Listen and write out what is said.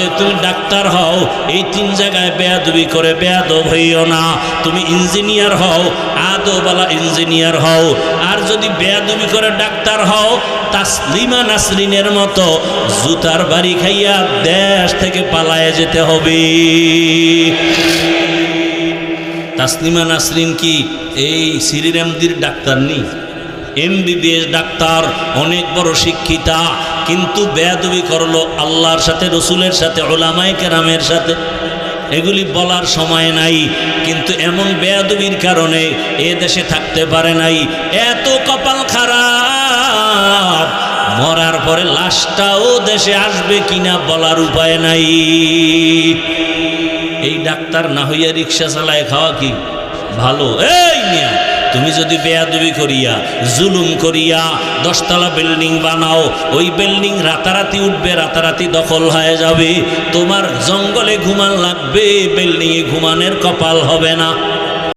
অতএব তুমি ডাক্তার হও, এই 3 জায়গায় বেয়াদবি করে বেয়াদব হইও না। তুমি ইঞ্জিনিয়ার হও, আদবওয়ালা ইঞ্জিনিয়ার হও। আর যদি বেয়াদবি করে ডাক্তার হও, তাসলিমা নাসরিনের মতো জুতার বাড়ি খাইয়া দেশ থেকে পালায়ে যেতে হবে। তাসলিমা নাসরিন কি এই শ্রীরামদির ডাক্তার নেই? MBBS ডাক্তার, অনেক বড় শিক্ষিতা, কিন্তু বেয়াদবি করলো আল্লাহর সাথে, রসুলের সাথে, উলামায়ে কেরামের সাথে। এগুলি বলার সময় নাই, কিন্তু এমন বেয়াদবির কারণে এ দেশে থাকতে পারে নাই। এত কপাল খারাপ, মরার পরে লাশটাও দেশে আসবে কিনা বলার উপায় নাই। এই ডাক্তার না হইয়া রিক্সা চালায় খাওয়া কি ভালো? এই মিয়া, তুমি যদি বেয়াদবি করিয়া জুলুম করিয়া 10 তলা বিল্ডিং বানাও, ওই বিল্ডিং রাতারাতি উঠবে, রাতারাতি দখল হয়ে যাবে। তোমার জঙ্গলে ঘুমান লাগবে, বিল্ডিংয়ে ঘুমানোর কপাল হবে না।